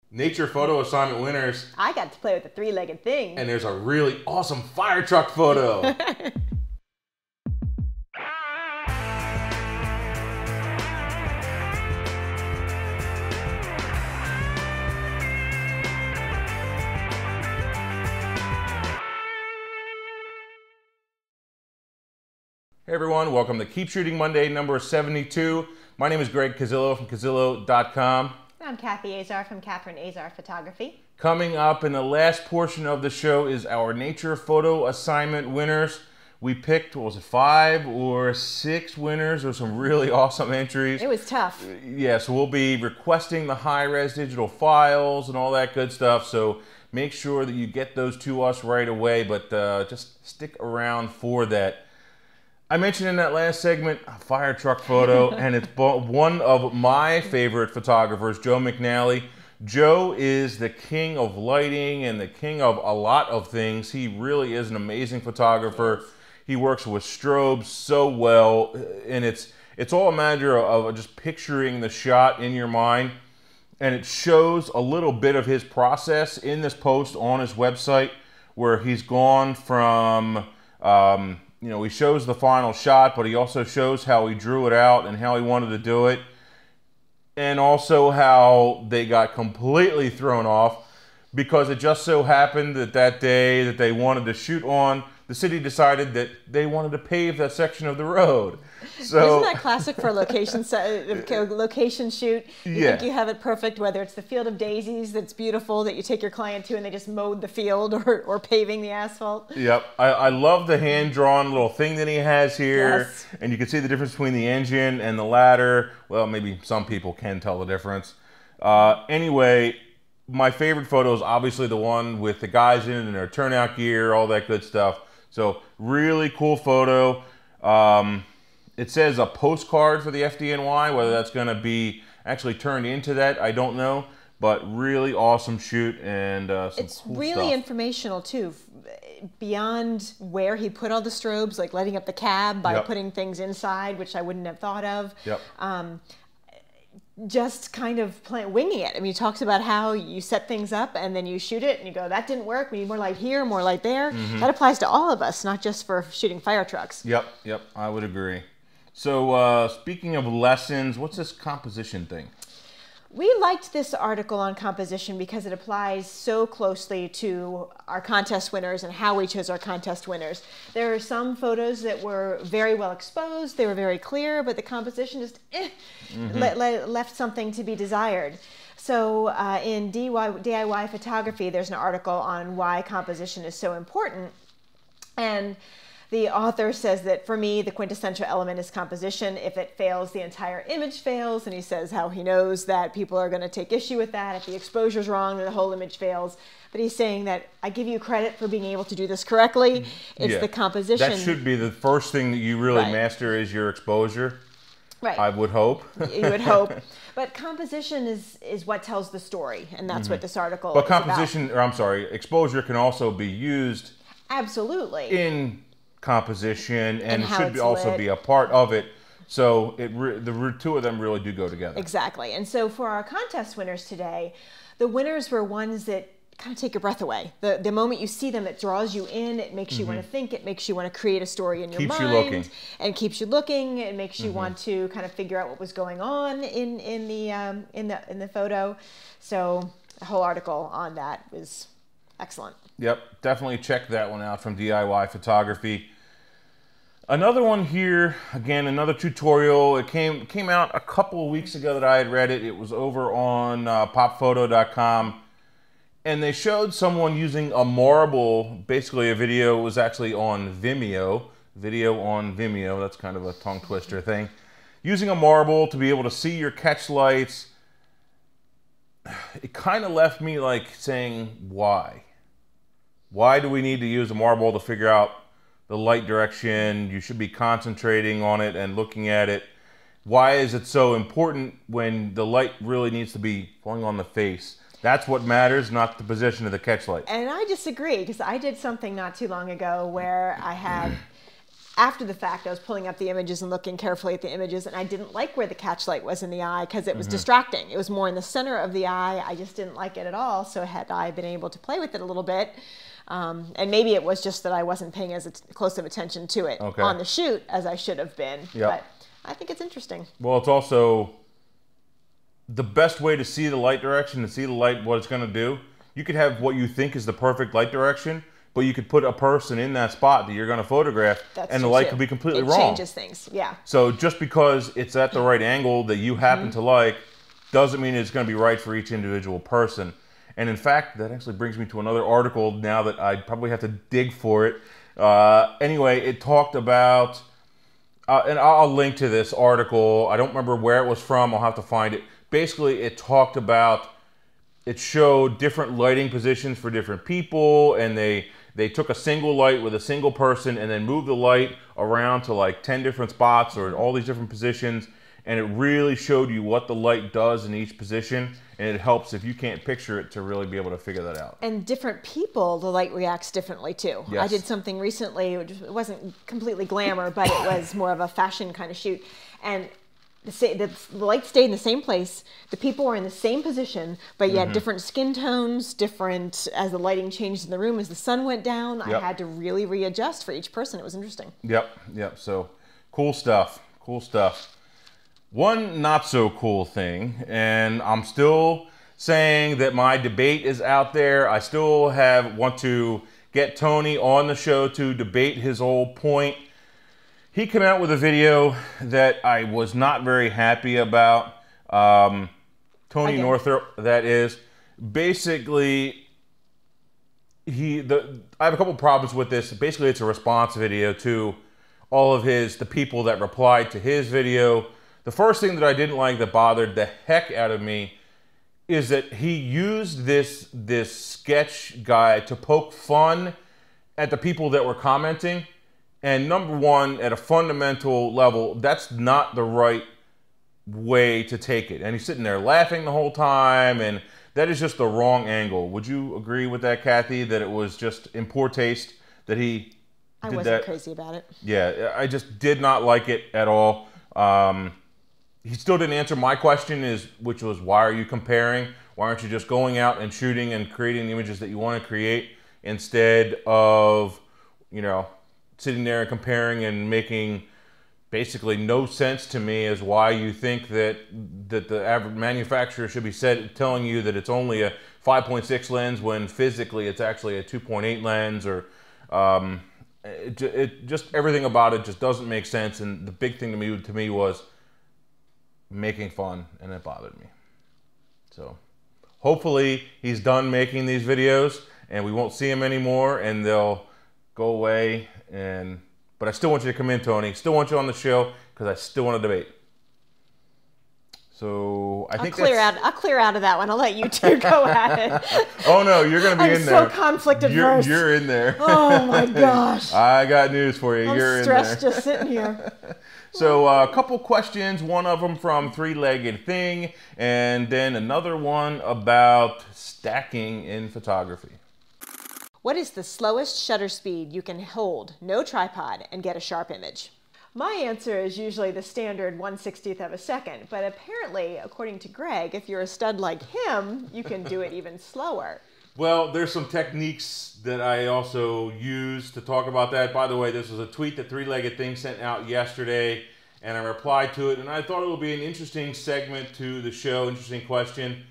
Nature photo assignment winners. I got to play with the three-legged thing. And there's a really awesome fire truck photo. Hey everyone, welcome to Keep Shooting Monday number 72. My name is Greg Cazillo from Cazillo.com. I'm Kathy Azar from Catherine Azar Photography. Coming up in the last portion of the show is our nature photo assignment winners. We picked, what was it, 5 or 6 winners. There were some really awesome entries. It was tough. Yeah, so we'll be requesting the high-res digital files and all that good stuff. So make sure that you get those to us right away, but just stick around for that. I mentioned in that last segment a fire truck photo, and it's one of my favorite photographers, Joe McNally. Joe is the king of lighting and the king of a lot of things. He really is an amazing photographer. He works with strobes so well, and it's all a matter of just picturing the shot in your mind. And it shows a little bit of his process in this post on his website, where he's gone from you know, he shows the final shot, but he also shows how he drew it out and how he wanted to do it. And also how they got completely thrown off because it just so happened that that day that they wanted to shoot on, the city decided that they wanted to pave that section of the road. So, isn't that classic for a location shoot? You think you have it perfect, whether it's the field of daisies that's beautiful that you take your client to and they just mowed the field or paving the asphalt. Yep. I love the hand-drawn little thing that he has here. Yes. And you can see the difference between the engine and the ladder. Well, maybe some people can tell the difference. Anyway, my favorite photo is obviously the one with the guys in it in their turnout gear, all that good stuff. So really cool photo. It says a postcard for the FDNY. Whether that's going to be actually turned into that, I don't know. But really awesome shoot and some it's cool really stuff. Informational too. Beyond where he put all the strobes, like lighting up the cab by putting things inside, which I wouldn't have thought of. Yep. Just kind of winging it. I mean, he talks about how you set things up and then you shoot it and you go, that didn't work. We need more light here, more light there. That applies to all of us, not just for shooting fire trucks. Yep, I would agree. So speaking of lessons, what's this composition thing? We liked this article on composition because it applies so closely to our contest winners and how we chose our contest winners. There are some photos that were very well exposed, they were very clear, but the composition just left something to be desired. So in DIY photography, there's an article on why composition is so important. And the author says that for me, the quintessential element is composition. If it fails, the entire image fails. And he says how he knows that people are going to take issue with that. If the exposure's wrong, then the whole image fails. But he's saying that I give you credit for being able to do this correctly. It's the composition. That should be the first thing that you really master is your exposure. Right. I would hope. You would hope. But composition is what tells the story. And that's what this article is about. But composition, or I'm sorry, exposure can also be used. Absolutely. In composition and it should also be a part of it, so the two of them really do go together. Exactly. And so for our contest winners today, the winners were ones that kind of take your breath away. The moment you see them, it draws you in, it makes you want to think, it makes you want to create a story in your mind. Keeps you looking. And keeps you looking, it makes you want to kind of figure out what was going on in the photo. So the whole article on that was excellent. Yep, definitely check that one out from DIY Photography. Another one here, again, another tutorial. It came out a couple of weeks ago that I had read it. It was over on popphoto.com. And they showed someone using a marble, basically a video. It was actually on Vimeo. Video on Vimeo, that's kind of a tongue twister thing. Using a marble to be able to see your catch lights. It kind of left me like saying, why? Why do we need to use a marble to figure out the light direction? You should be concentrating on it and looking at it. Why is it so important when the light really needs to be falling on the face? That's what matters, not the position of the catch light. And I disagree, because I did something not too long ago where I had after the fact, I was pulling up the images and looking carefully at the images, and I didn't like where the catch light was in the eye because it was distracting. It was more in the center of the eye. I just didn't like it at all. So had I been able to play with it a little bit, and maybe it was just that I wasn't paying as close of attention to it on the shoot as I should have been. Yep. But I think it's interesting. Well, it's also the best way to see the light direction, to see the light, what it's going to do. You could have what you think is the perfect light direction, but you could put a person in that spot that you're going to photograph, and the light could be completely wrong. It changes things, yeah. So just because it's at the right angle that you happen to like, doesn't mean it's going to be right for each individual person. And in fact, that actually brings me to another article now that I probably have to dig for it. Anyway, it talked about, and I'll link to this article. I don't remember where it was from. I'll have to find it. Basically, it talked about, it showed different lighting positions for different people, and they took a single light with a single person and then moved the light around to like 10 different spots or all these different positions, and it really showed you what the light does in each position, and it helps if you can't picture it to really be able to figure that out. And different people, the light reacts differently too. Yes. I did something recently, it wasn't completely glamour, but it was more of a fashion kind of shoot, and the light stayed in the same place. The people were in the same position, but you had different skin tones, different as the lighting changed in the room as the sun went down. I had to really readjust for each person. It was interesting. Yep. So cool stuff. Cool stuff. One not so cool thing, and I'm still saying that my debate is out there. I still want to get Tony on the show to debate his whole point. He came out with a video that I was not very happy about. Tony Northrup, that is. Basically, I have a couple problems with this. Basically, it's a response video to all of the people that replied to his video. The first thing that I didn't like, that bothered the heck out of me, is that he used this sketch guy to poke fun at the people that were commenting. And number one, at a fundamental level, that's not the right way to take it. And he's sitting there laughing the whole time, and that is just the wrong angle. Would you agree with that, Kathy, that it was just in poor taste that he did that? I wasn't crazy about it. Yeah, I just did not like it at all. He still didn't answer my question, which was, why are you comparing? Why aren't you just going out and shooting and creating the images that you want to create instead of, sitting there and comparing and making basically no sense to me as why you think that the average manufacturer should be telling you that it's only a 5.6 lens when physically it's actually a 2.8 lens, or it just everything about it just doesn't make sense. And the big thing to me was making fun, and it bothered me. So hopefully he's done making these videos and we won't see him anymore, and they'll go away. But I still want you to come in, Tony. Still want you on the show because I still want to debate. So I think I'll clear out of that one. I'll let you two go at it. Oh no, you're going to be in there. I'm so conflict averse. You're in there. Oh my gosh. I got news for you. You're in there. I'm stressed just sitting here. So a couple questions. One of them from Three-Legged Thing, and then another one about stacking in photography. What is the slowest shutter speed you can hold, no tripod, and get a sharp image? My answer is usually the standard 1/60th of a second, but apparently, according to Greg, if you're a stud like him, you can do it even slower. Well, there's some techniques that I also use to talk about that. By the way, this was a tweet that Three-Legged Thing sent out yesterday, and I replied to it, and I thought it would be an interesting segment to the show, interesting question.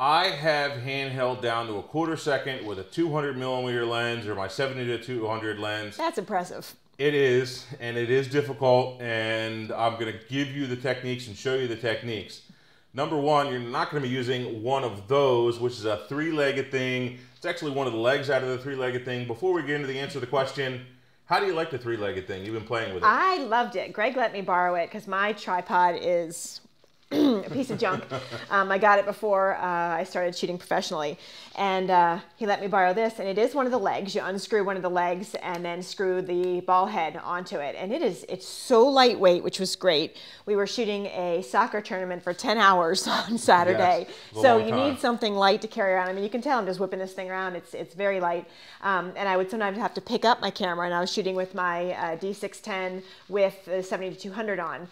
I have handheld down to a 1/4 second with a 200mm lens, or my 70-200 lens. That's impressive. It is, and it is difficult, and I'm going to give you the techniques and show you the techniques. Number one, you're not going to be using one of those, which is a Three-Legged Thing. It's actually one of the legs out of the Three-Legged Thing. Before we get into the answer to the question, how do you like the Three-Legged Thing? You've been playing with it. I loved it. Greg let me borrow it because my tripod is a piece of junk. I got it before I started shooting professionally. And he let me borrow this, and it is one of the legs. You unscrew one of the legs and then screw the ball head onto it. And it's so lightweight, which was great. We were shooting a soccer tournament for 10 hours on Saturday. Yes, so you need something light to carry around. I mean, you can tell I'm just whipping this thing around. It's very light. And I would sometimes have to pick up my camera, and I was shooting with my D610 with the 70-200 on.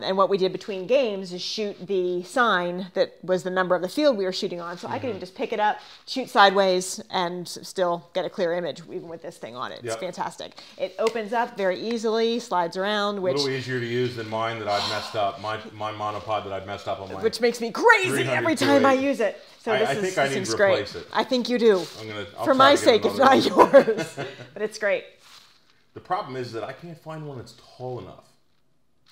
And what we did between games is shoot the sign that was the number of the field we were shooting on. So I could even just pick it up, shoot sideways, and still get a clear image even with this thing on it. It's fantastic. It opens up very easily, slides around. Which, a little easier to use than mine that I've messed up. My monopod that I've messed up on mine. Which makes me crazy every time I use it. So I think I need to replace it. I think you do. I'll for my sake, if not yours. But it's great. The problem is that I can't find one that's tall enough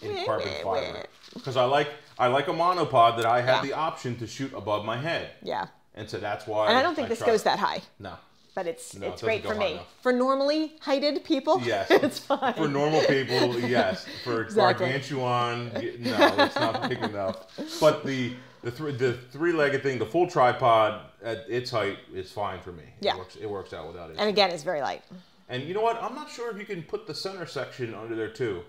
in carbon fiber. Because I like a monopod that I have the option to shoot above my head. Yeah. And so that's why. And I don't think this goes that high. No. But it's great for me. For normally heighted people, yes, it's fine. For normal people, yes. For gargantuan, no, it's not big enough. But the three-legged thing, the full tripod at its height is fine for me. Yeah. It works out without it. And again, it's very light. And you know what? I'm not sure if you can put the center section under there too.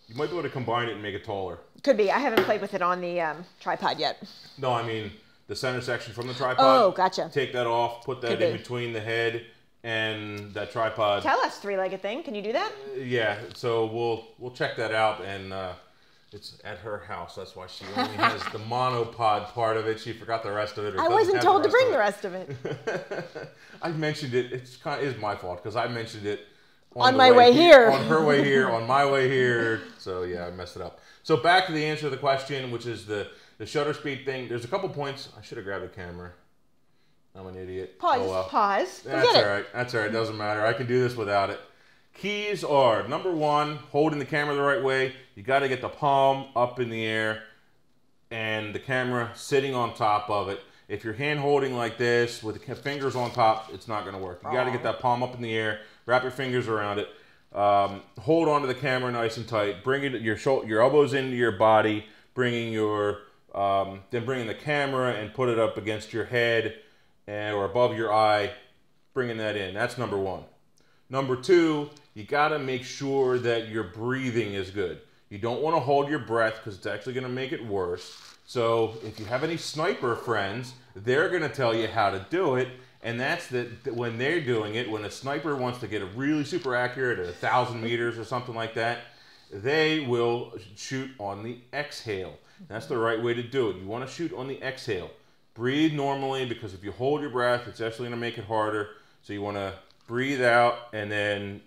You might be able to combine it and make it taller. Could be. I haven't played with it on the tripod yet. No, I mean the center section from the tripod. Oh, gotcha. Take that off, put that in between the head and that tripod. Tell us, three-legged thing. Can you do that? Yeah, so we'll check that out, and it's at her house. That's why she only has the monopod part of it. She forgot the rest of it. I wasn't told to bring the rest of it. I mentioned it. It's my fault because I mentioned it on my way here. On her way here, on my way here. So yeah, I messed it up. So back to the answer to the question, which is the shutter speed thing. There's a couple points. I should have grabbed the camera. I'm an idiot. Pause. Oh, well. Pause. That's all right. That's all right. Doesn't matter. I can do this without it. Keys are, number one, holding the camera the right way. You got to get the palm up in the air and the camera sitting on top of it. If you're hand holding like this with the fingers on top, it's not going to work. You got to get that palm up in the air, wrap your fingers around it, hold onto the camera nice and tight, bring it your elbows into your body, bringing then bringing the camera and put it up against your head or above your eye, bringing that in. That's number one. Number two, you got to make sure that your breathing is good. You don't want to hold your breath because it's actually going to make it worse. So if you have any sniper friends, they're going to tell you how to do it. And that's that when they're doing it, when a sniper wants to get it really super accurate at 1,000 meters or something like that, they will shoot on the exhale. That's the right way to do it. You want to shoot on the exhale. Breathe normally, because if you hold your breath, it's actually going to make it harder. So you want to breathe out and then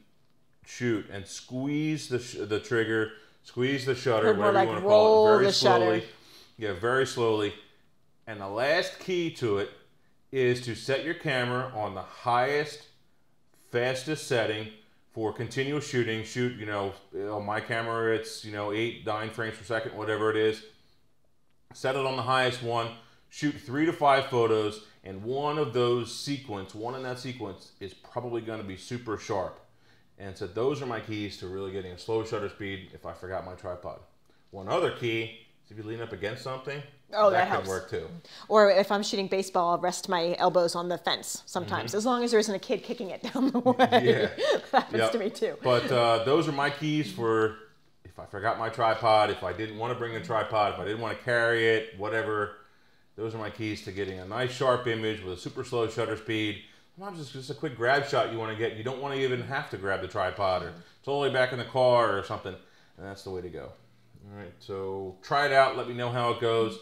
shoot and squeeze the trigger, squeeze the shutter, whatever you want to call it, very slowly. Yeah, very slowly. And the last key to it is to set your camera on the highest, fastest setting for continuous shooting. Shoot, on my camera, it's, 8, 9 frames per second, whatever it is. Set it on the highest one. Shoot 3 to 5 photos, and one in that sequence is probably going to be super sharp. And so those are my keys to really getting a slow shutter speed if I forgot my tripod. One other key is if you lean up against something, that can work too. Or if I'm shooting baseball, I'll rest my elbows on the fence sometimes, as long as there isn't a kid kicking it down the way. Yeah. That happens to me too. But those are my keys for if I forgot my tripod, if I didn't want to bring a tripod, if I didn't want to carry it, whatever. Those are my keys to getting a nice sharp image with a super slow shutter speed. Sometimes it's just a quick grab shot you want to get. You don't want to even have to grab the tripod, or it's all the way back in the car or something. And that's the way to go. All right, so try it out. Let me know how it goes.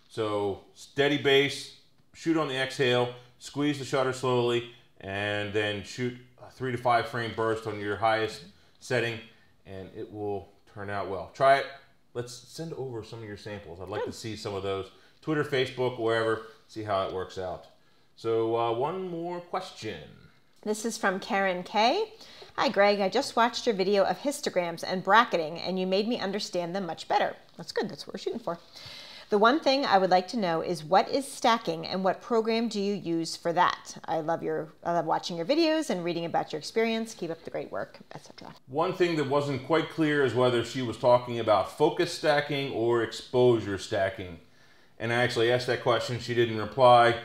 So steady base, shoot on the exhale, squeeze the shutter slowly, and then shoot a 3 to 5 frame burst on your highest setting, and it will turn out well. Try it. Let's send over some of your samples. I'd like to see some of those. Twitter, Facebook, wherever, see how it works out. So one more question. This is from Karen K. Hi, Greg. I just watched your video of histograms and bracketing, and you made me understand them much better. That's good. That's what we're shooting for. The one thing I would like to know is what is stacking and what program do you use for that? I love watching your videos and reading about your experience. Keep up the great work, etc. One thing that wasn't quite clear is whether she was talking about focus stacking or exposure stacking. And I actually asked that question, she didn't reply.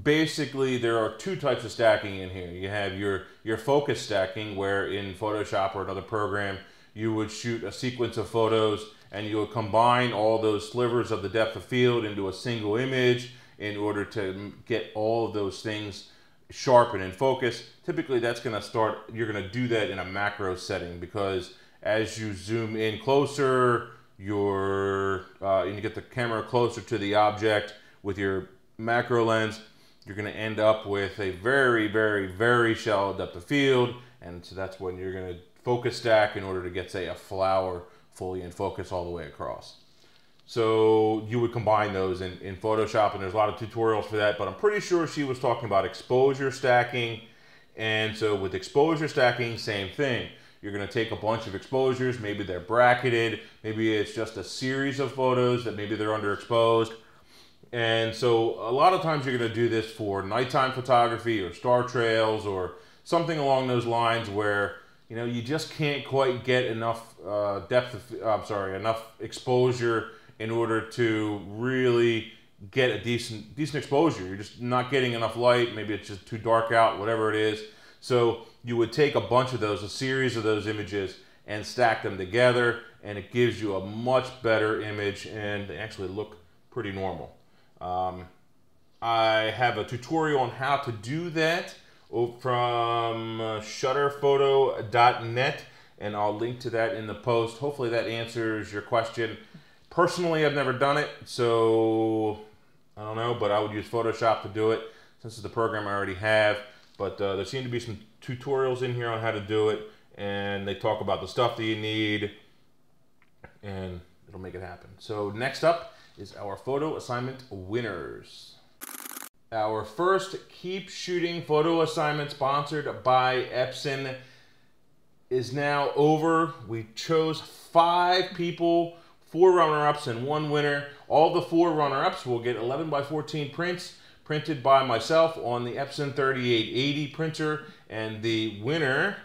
Basically, there are two types of stacking in here. You have your focus stacking, where in Photoshop or another program, you would shoot a sequence of photos and you would combine all those slivers of the depth of field into a single image in order to get all of those things sharp and in focus. Typically, you're gonna do that in a macro setting, because as you zoom in closer, and you get the camera closer to the object with your macro lens, you're going to end up with a very, very, very shallow depth of field, and so that's when you're going to focus stack in order to get, say, a flower fully in focus all the way across. So you would combine those in Photoshop, and there's a lot of tutorials for that, but I'm pretty sure she was talking about exposure stacking. And so with exposure stacking, same thing. You're going to take a bunch of exposures, maybe they're bracketed, maybe it's just a series of photos that maybe they're underexposed. And so a lot of times you're going to do this for nighttime photography or star trails or something along those lines where, you know, you just can't quite get enough enough exposure in order to really get a decent exposure. You're just not getting enough light. Maybe it's just too dark out, whatever it is. So you would take a bunch of those, a series of those images, and stack them together, and it gives you a much better image, and they actually look pretty normal. I have a tutorial on how to do that from shutterphoto.net, and I'll link to that in the post. Hopefully that answers your question. Personally, I've never done it, so I don't know, but I would use Photoshop to do it since it's the program I already have. But there seem to be some tutorials in here on how to do it, and they talk about the stuff that you need, and it'll make it happen. So next up is our photo assignment winners. Our first Keep Shooting photo assignment, sponsored by Epson, is now over. We chose 5 people, 4 runner-ups and 1 winner. All the 4 runner-ups will get 11 by 14 prints printed by myself on the Epson 3880 printer, and the winner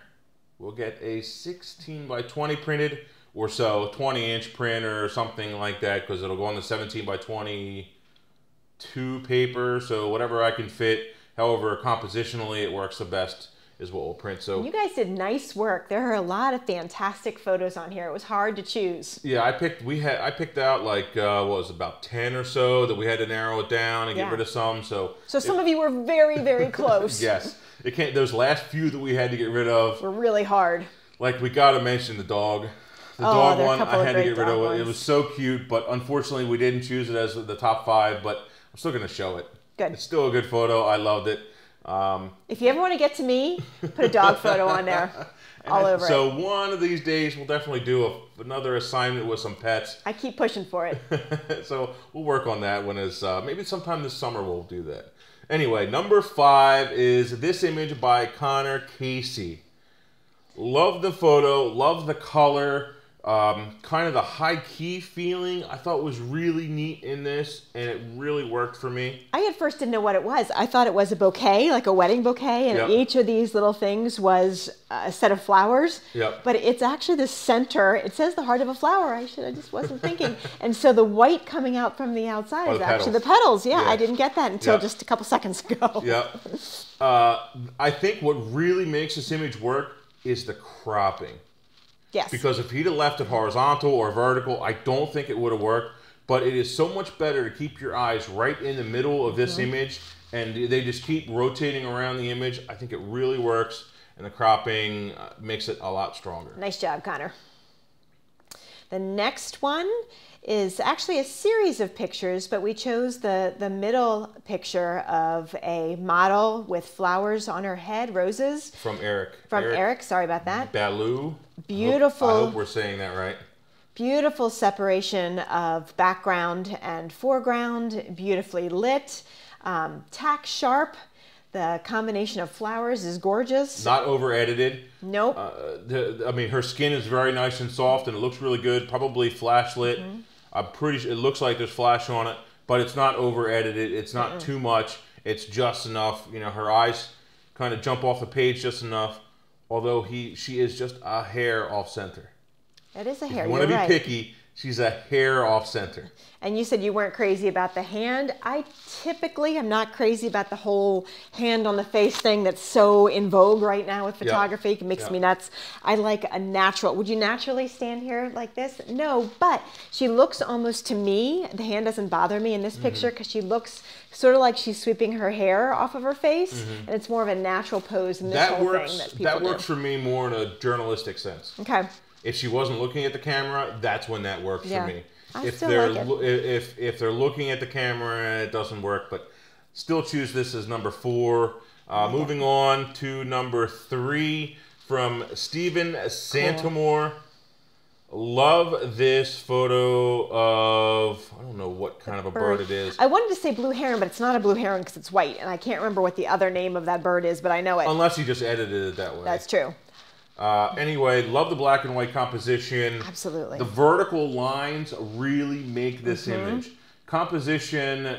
will get a 16 by 20 printed or so, 20-inch printer or something like that, because it'll go on the 17 by 22 paper, so whatever I can fit. However, compositionally it works the best is what we'll print. So you guys did nice work. There are a lot of fantastic photos on here. It was hard to choose. Yeah, I picked out like what was it, about 10 or so that we had to narrow it down and get rid of some. So some of you were very, very close. Yes, those last few that we had to get rid of were really hard. Like, we got to mention the dog. The dog one, I had to get rid of it. It was so cute, but unfortunately we didn't choose it as the top 5, but I'm still going to show it. Good. It's still a good photo. I loved it. If you ever want to get to me, put a dog photo on there. All over it. So one of these days we'll definitely do another assignment with some pets. I keep pushing for it. So we'll work on that when it's, maybe sometime this summer we'll do that. Anyway, number 5 is this image by Connor Casey. Love the photo, love the color. Kind of the high-key feeling I thought was really neat in this, and it really worked for me. I at first didn't know what it was. I thought it was a bouquet, like a wedding bouquet, and each of these little things was a set of flowers. Yep. But it's actually the center. It says the heart of a flower. I just wasn't thinking. And so the white coming out from the outside is actually the petals. Yeah, I didn't get that until just a couple seconds ago. Yeah. I think what really makes this image work is the cropping. Yes. Because if he'd have left it horizontal or vertical, I don't think it would have worked. But it is so much better to keep your eyes right in the middle of this image, and they just keep rotating around the image. I think it really works, and the cropping makes it a lot stronger. Nice job, Connor. The next one is actually a series of pictures, but we chose the middle picture of a model with flowers on her head, roses. From Eric. From Eric, sorry about that. Baloo. Beautiful. I hope we're saying that right. Beautiful separation of background and foreground, beautifully lit, tack sharp. The combination of flowers is gorgeous. Not over edited. Nope. I mean, her skin is very nice and soft, and it looks really good. Probably flash lit. I'm pretty sure it looks like there's flash on it, but it's not over edited. It's not too much. It's just enough. You know, her eyes kind of jump off the page just enough. Although she is just a hair off center. It is a hair. If you want to be picky, she's a hair off center. And you said you weren't crazy about the hand. I typically am not crazy about the whole hand on the face thing that's so in vogue right now with photography. It makes me nuts. I like a natural. Would you naturally stand here like this? No, but she looks almost, to me, the hand doesn't bother me in this picture because she looks sort of like she's sweeping her hair off of her face, and it's more of a natural pose in this whole thing that people That works for me more in a journalistic sense. Okay. If she wasn't looking at the camera, that's when that works for me. If they're looking at the camera, it doesn't work, but still choose this as number 4. Moving on to number 3 from Stephen Santamore. Love this photo of, I don't know what kind of a bird it is. I wanted to say blue heron, but it's not a blue heron because it's white, and I can't remember what the other name of that bird is, but I know it. Unless you just edited it that way. That's true. Anyway, love the black and white composition. Absolutely. The vertical lines really make this image. Composition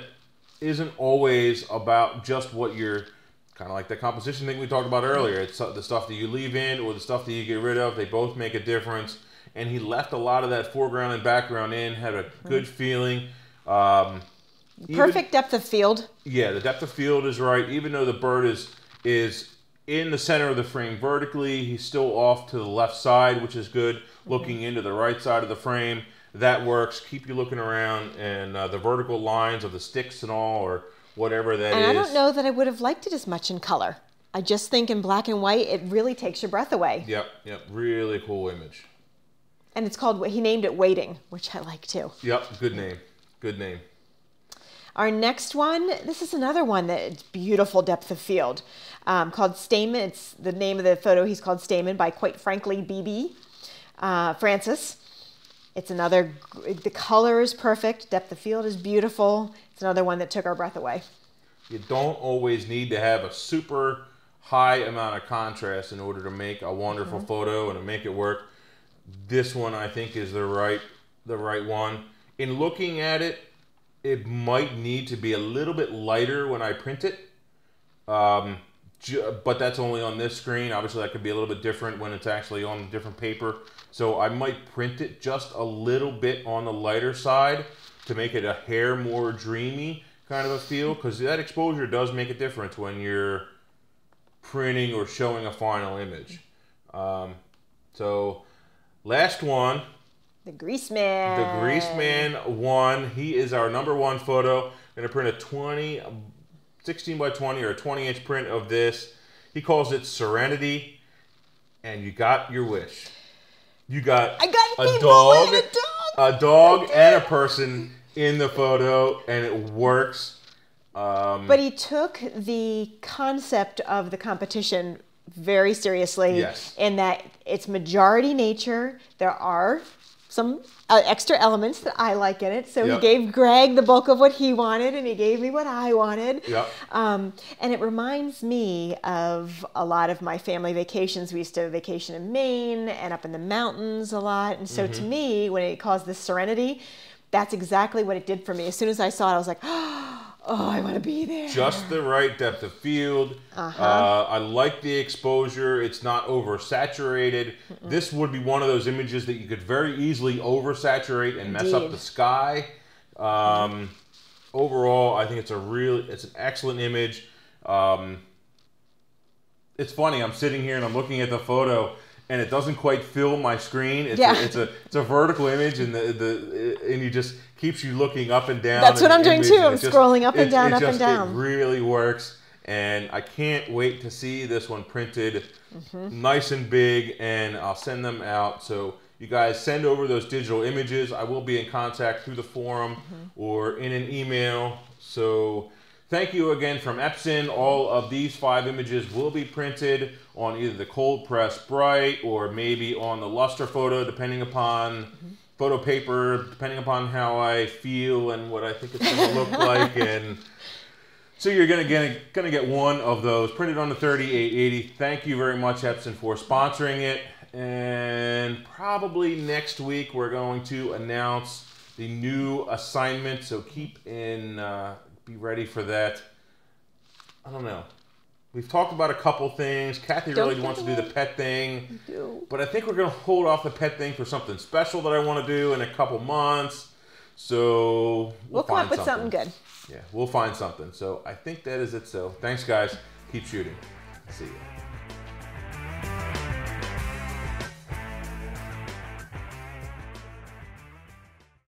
isn't always about just what you're, kind of like the composition thing we talked about earlier. It's the stuff that you leave in or the stuff that you get rid of. They both make a difference. And he left a lot of that foreground and background in, had a good feeling. Perfect depth of field. Yeah, the depth of field is right. Even though the bird is in the center of the frame vertically, he's still off to the left side, which is good. Looking into the right side of the frame, that works. Keep you looking around, and the vertical lines of the sticks and all, or whatever that is. And I don't know that I would have liked it as much in color. I just think in black and white, it really takes your breath away. Yep, really cool image. And it's called, he named it Waiting, which I like too. Yep, good name, good name. Our next one, this is another one that's beautiful depth of field, called Stamen. It's the name of the photo. He's called Stamen by, quite frankly, BB Francis. It's another, the color is perfect. Depth of field is beautiful. It's another one that took our breath away. You don't always need to have a super high amount of contrast in order to make a wonderful photo and to make it work. This one, I think, is the right one. In looking at it, it might need to be a little bit lighter when I print it, but that's only on this screen. Obviously, that could be a little bit different when it's actually on a different paper. So I might print it just a little bit on the lighter side to make it a hair more dreamy kind of a feel, because that exposure does make a difference when you're printing or showing a final image. So last one. The Greaseman. The Greaseman 1. He is our number 1 photo. I'm going to print a 16 by 20 or a 20-inch print of this. He calls it Serenity. And you got your wish. You got a dog and a person in the photo, and it works. But he took the concept of the competition very seriously. Yes. In that it's majority nature. There are some extra elements that I like in it. So he gave Greg the bulk of what he wanted, and he gave me what I wanted. And it reminds me of a lot of my family vacations. We used to vacation in Maine and up in the mountains a lot. And so to me, when it calls this Serenity, that's exactly what it did for me. As soon as I saw it, I was like, oh, I want to be there. Just the right depth of field. I like the exposure. It's not oversaturated. This would be one of those images that you could very easily oversaturate and mess up the sky. Overall, I think it's an excellent image. It's funny. I'm sitting here and I'm looking at the photo, and it doesn't quite fill my screen. It's a vertical image, and and you just keeps you looking up and down. That's what I'm doing too. I'm scrolling up and down, up and down. It really works, and I can't wait to see this one printed nice and big, and I'll send them out. So you guys send over those digital images. I will be in contact through the forum or in an email. So thank you again from Epson. All of these 5 images will be printed on either the cold press bright or maybe on the luster photo, depending upon photo paper, depending upon how I feel and what I think it's going to look like. And so you're gonna get one of those printed on the 3880. Thank you very much, Epson, for sponsoring it. And probably next week we're going to announce the new assignment. So keep in, be ready for that. I don't know. We've talked about a couple things. Kathy really wants to do the pet thing. But I think we're going to hold off the pet thing for something special that I want to do in a couple months. So we'll come up with something good. Yeah, we'll find something. So I think that is it. So thanks, guys. Keep shooting. See you.